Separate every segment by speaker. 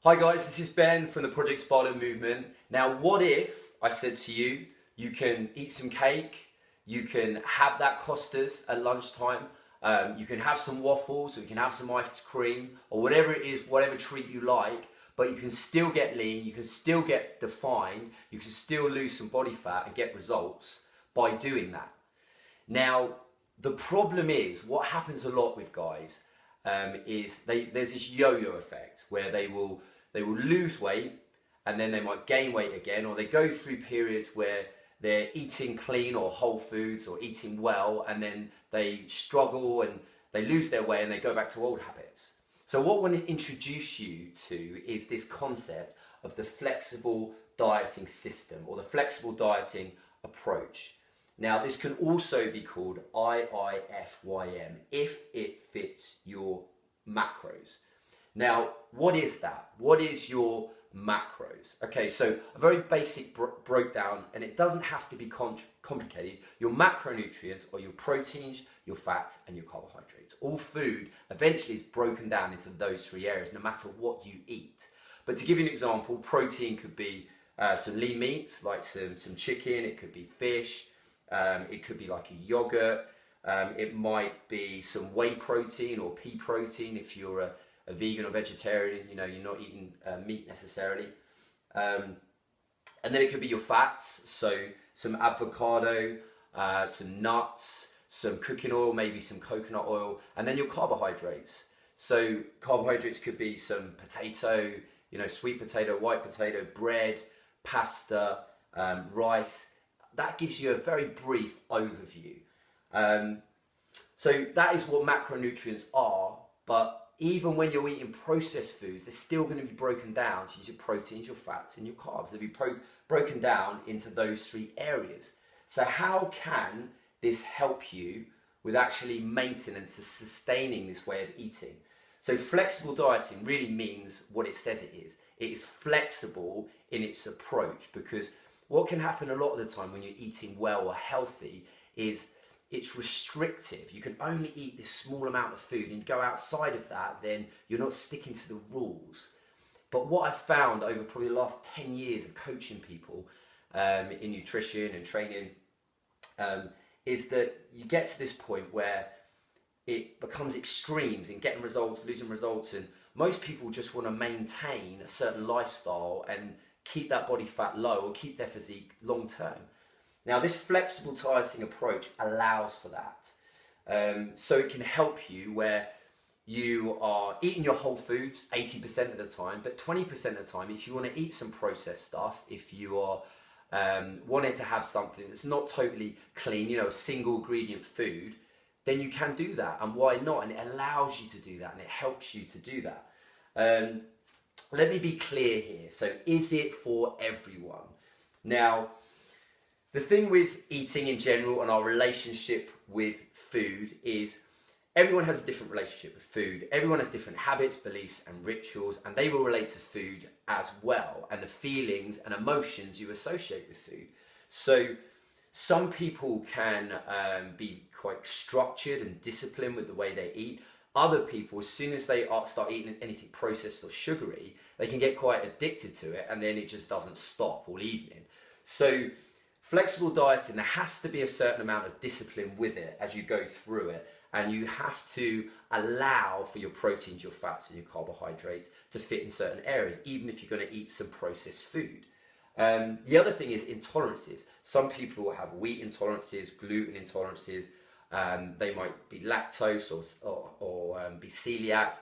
Speaker 1: Hi guys, this is Ben from the Project Spartan Movement. Now, what if I said to you, you can eat some cake, you can have that Costas at lunchtime, you can have some waffles, or you can have some ice cream, or whatever it is, whatever treat you like, but you can still get lean, you can still get defined, you can still lose some body fat and get results by doing that. Now, the problem is, what happens a lot with guys is there's this yo-yo effect where they will lose weight and then they might gain weight again, or they go through periods where they're eating clean or whole foods or eating well, and then they struggle and they lose their way and they go back to old habits. So what I want to introduce you to is this concept of the flexible dieting system, or the flexible dieting approach. Now, this can also be called IIFYM, if it fits your macros. Now, what is that? What is your macros? Okay, so a very basic breakdown, and it doesn't have to be complicated. Your macronutrients are your proteins, your fats, and your carbohydrates. All food eventually is broken down into those three areas, no matter what you eat. But to give you an example, protein could be some lean meats, like some chicken, it could be fish, it could be like a yogurt, it might be some whey protein or pea protein if you're a vegan or vegetarian, you know, you're not eating meat necessarily. And then it could be your fats, so some avocado, some nuts, some cooking oil, maybe some coconut oil, and then your carbohydrates. So carbohydrates could be some potato, you know, sweet potato, white potato, bread, pasta, rice. That gives you a very brief overview. So that is what macronutrients are, but even when you're eating processed foods, they're still going to be broken down to your proteins, your fats, and your carbs. They'll be broken down into those three areas. So how can this help you with actually maintenance and sustaining this way of eating? So flexible dieting really means what it says it is. It is flexible in its approach, because what can happen a lot of the time when you're eating well or healthy is it's restrictive. You can only eat this small amount of food, and go outside of that, then you're not sticking to the rules. But what I've found over probably the last 10 years of coaching people in nutrition and training is that you get to this point where it becomes extremes in getting results, losing results, and most people just want to maintain a certain lifestyle and keep that body fat low or keep their physique long term. Now, this flexible dieting approach allows for that. So it can help you where you are eating your whole foods 80% of the time, but 20% of the time, if you want to eat some processed stuff, if you are wanting to have something that's not totally clean, you know, a single ingredient food, then you can do that. And why not? And it allows you to do that, and it helps you to do that. Let me be clear here. So is it for everyone? Now, the thing with eating in general and our relationship with food is everyone has a different relationship with food. Everyone has different habits, beliefs, and rituals, and they will relate to food as well, and the feelings and emotions you associate with food. So some people can be quite structured and disciplined with the way they eat. Other people, as soon as they start eating anything processed or sugary, they can get quite addicted to it, and then it just doesn't stop all evening. So flexible dieting, there has to be a certain amount of discipline with it as you go through it, and you have to allow for your proteins, your fats, and your carbohydrates to fit in certain areas, even if you're going to eat some processed food. The other thing is intolerances. Some people have wheat intolerances, gluten intolerances. They might be lactose or be celiac.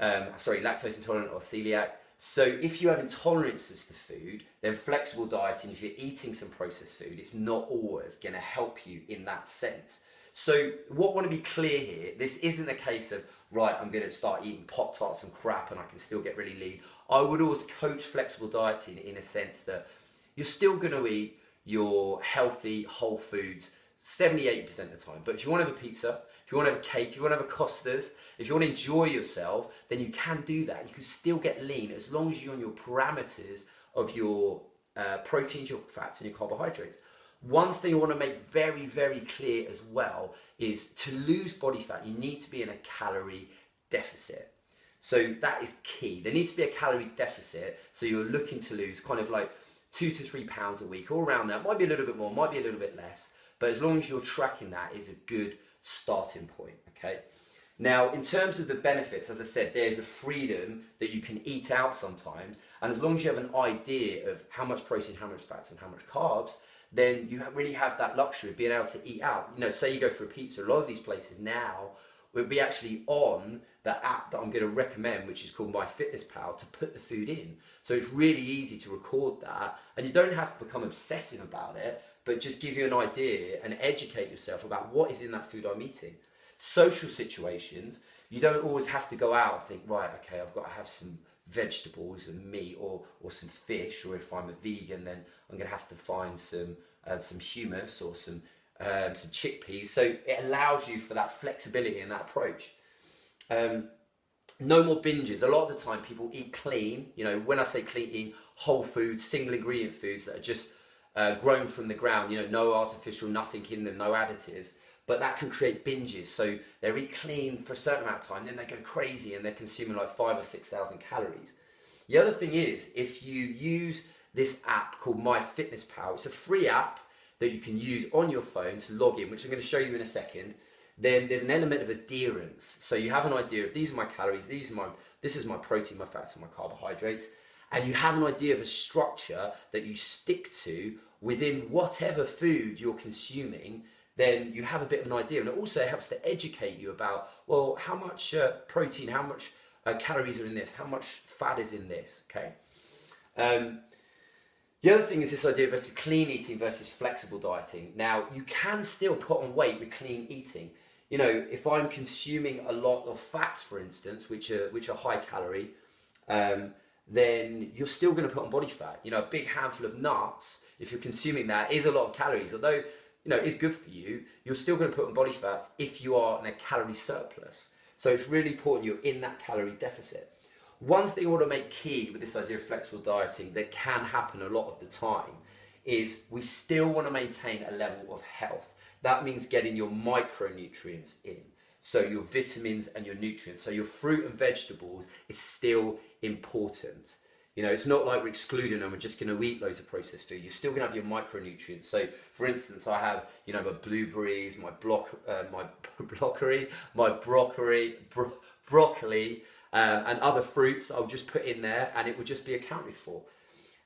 Speaker 1: Lactose intolerant or celiac. So if you have intolerances to food, then flexible dieting, if you're eating some processed food, it's not always going to help you in that sense. So what I want to be clear here, this isn't a case of, right, I'm going to start eating Pop-Tarts and crap and I can still get really lean. I would always coach flexible dieting in a sense that you're still going to eat your healthy whole foods 70-80% of the time. But if you want to have a pizza, if you want to have a cake, if you want to have a Costas, if you want to enjoy yourself, then you can do that. You can still get lean as long as you're on your parameters of your proteins, your fats, and your carbohydrates. One thing I want to make very, very clear as well is to lose body fat, you need to be in a calorie deficit. So that is key. There needs to be a calorie deficit. So you're looking to lose kind of like 2 to 3 pounds a week, or around that. Might be a little bit more, might be a little bit less. But as long as you're tracking that, is a good starting point. Okay. Now, in terms of the benefits, as I said, there's a freedom that you can eat out sometimes. And as long as you have an idea of how much protein, how much fats, and how much carbs, then you really have that luxury of being able to eat out. You know, say you go for a pizza, a lot of these places now will be actually on the app that I'm going to recommend, which is called MyFitnessPal, to put the food in. So it's really easy to record that. And you don't have to become obsessive about it, but just give you an idea and educate yourself about what is in that food I'm eating. Social situations, you don't always have to go out and think, right, okay, I've got to have some vegetables and meat, or some fish, or if I'm a vegan, then I'm going to have to find some hummus or some chickpeas. So it allows you for that flexibility and that approach. No more binges. A lot of the time people eat clean. You know, when I say clean, eating whole foods, single ingredient foods that are just grown from the ground, you know, no artificial, nothing in them, no additives. But that can create binges. So they eat clean for a certain amount of time, then they go crazy and they're consuming like 5,000 or 6,000 calories. The other thing is, if you use this app called MyFitnessPal, it's a free app that you can use on your phone to log in, which I'm going to show you in a second. Then there's an element of adherence. So you have an idea of, these are my calories, this is my protein, my fats, and my carbohydrates. And you have an idea of a structure that you stick to within whatever food you're consuming. Then you have a bit of an idea. And it also helps to educate you about, well, how much protein, how much calories are in this, how much fat is in this, okay? The other thing is this idea of clean eating versus flexible dieting. Now, you can still put on weight with clean eating. You know, if I'm consuming a lot of fats, for instance, which are high calorie, then you're still going to put on body fat. You know, a big handful of nuts, if you're consuming that, is a lot of calories. Although, you know, it's good for you, you're still going to put on body fat if you are in a calorie surplus. So it's really important you're in that calorie deficit. One thing I want to make key with this idea of flexible dieting that can happen a lot of the time is we still want to maintain a level of health. That means getting your micronutrients in. So your vitamins and your nutrients. So your fruit and vegetables is still important. You know, it's not like we're excluding them, we're just going to eat loads of processed food. You're still going to have your micronutrients. So, for instance, I have, you know, my blueberries, my broccoli, and other fruits that I'll just put in there, and it will just be accounted for.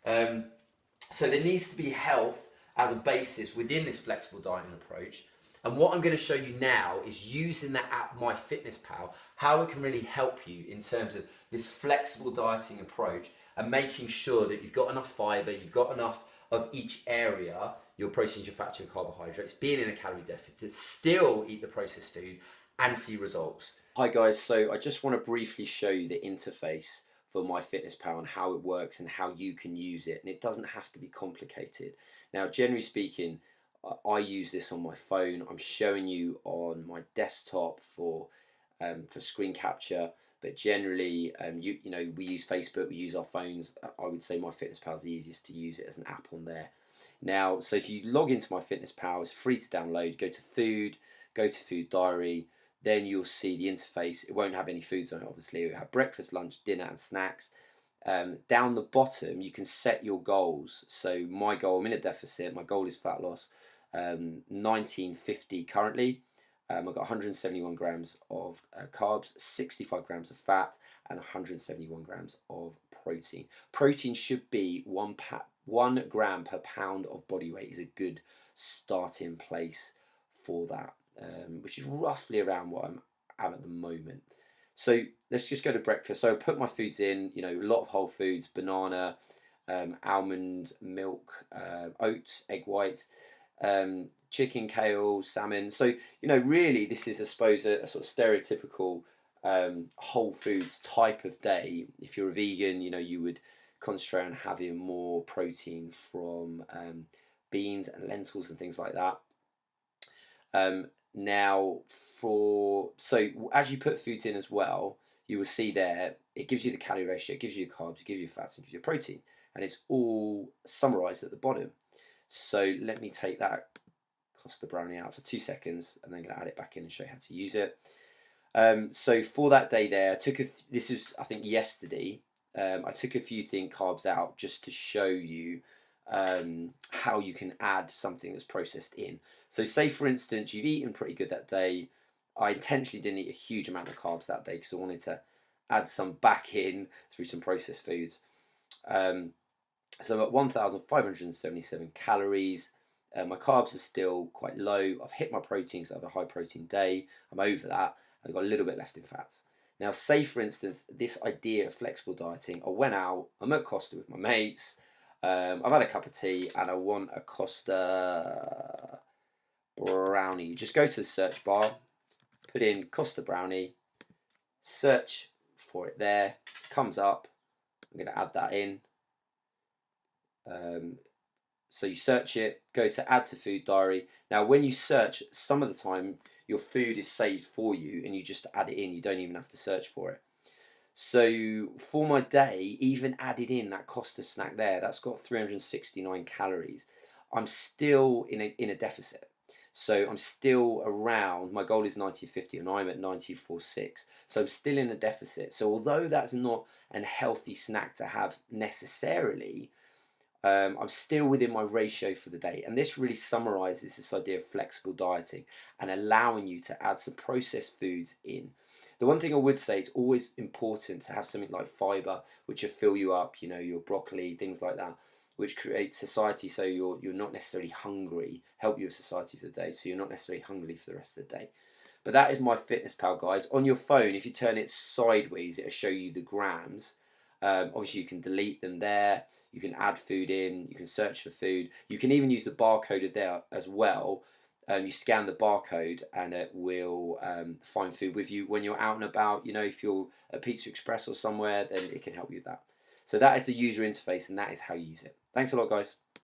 Speaker 1: So there needs to be health as a basis within this flexible dieting approach. And what I'm going to show you now is using that app, MyFitnessPal, how it can really help you in terms of this flexible dieting approach and making sure that you've got enough fiber, you've got enough of each area, your proteins, your fats, your carbohydrates, being in a calorie deficit, still eat the processed food and see results. Hi guys, so I just want to briefly show you the interface for MyFitnessPal and how it works and how you can use it. And it doesn't have to be complicated. Now, generally speaking, I use this on my phone. I'm showing you on my desktop for screen capture, but generally, you know, we use Facebook, we use our phones. I would say MyFitnessPal is the easiest to use it as an app on there. Now, so if you log into MyFitnessPal, it's free to download. Go to food, go to food diary. Then you'll see the interface. It won't have any foods on it, obviously. It will have breakfast, lunch, dinner, and snacks. Down the bottom, you can set your goals. So my goal, I'm in a deficit. My goal is fat loss, 1950 currently. I've got 171 grams of carbs, 65 grams of fat, and 171 grams of protein. Protein should be 1 gram per pound of body weight is a good starting place for that. Which is roughly around what I'm at the moment. So let's just go to breakfast. So I put my foods in, you know, a lot of whole foods, banana, almond milk, oats, egg whites, chicken, kale, salmon. So, you know, really this is, I suppose, a sort of stereotypical whole foods type of day. If you're a vegan, you know, you would concentrate on having more protein from beans and lentils and things like that. Now, so as you put foods in as well, you will see there, it gives you the calorie ratio, it gives you the carbs, it gives you fats, it gives you protein, and it's all summarized at the bottom. So let me take that Costa Brownie out for 2 seconds, and then I'm going to add it back in and show you how to use it. So for that day there, I took this was I think yesterday. I took a few thin carbs out just to show you how you can add something that's processed in. So say for instance you've eaten pretty good that day. I intentionally didn't eat a huge amount of carbs that day because I wanted to add some back in through some processed foods. Um, so I'm at 1,577 calories. My carbs are still quite low. I've hit my proteins. I've had a high protein day. I'm over that. I've got a little bit left in fats. Now, say for instance, this idea of flexible dieting, I went out, I'm at Costa with my mates. I've had a cup of tea and I want a Costa brownie. You just go to the search bar, put in Costa brownie, search for it there, comes up. I'm going to add that in. So you search it, go to add to food diary. Now when you search, some of the time your food is saved for you and you just add it in. You don't even have to search for it. So for my day, even added in that Costa snack there, that's got 369 calories. I'm still in a deficit. So I'm still around, my goal is 90-50 and I'm at 94.6. So I'm still in a deficit. So although that's not a healthy snack to have necessarily, I'm still within my ratio for the day. And this really summarizes this idea of flexible dieting and allowing you to add some processed foods in. The one thing I would say, it's always important to have something like fiber, which will fill you up, you know, your broccoli, things like that, which creates satiety so you're not necessarily hungry, help you with satiety for the day, so you're not necessarily hungry for the rest of the day. But that is MyFitnessPal, guys. On your phone, if you turn it sideways, it'll show you the grams. Obviously, you can delete them there. You can add food in. You can search for food. You can even use the barcode there as well. You scan the barcode and it will find food with you when you're out and about. You know, if you're at Pizza Express or somewhere, then it can help you with that. So that is the user interface and that is how you use it. Thanks a lot, guys.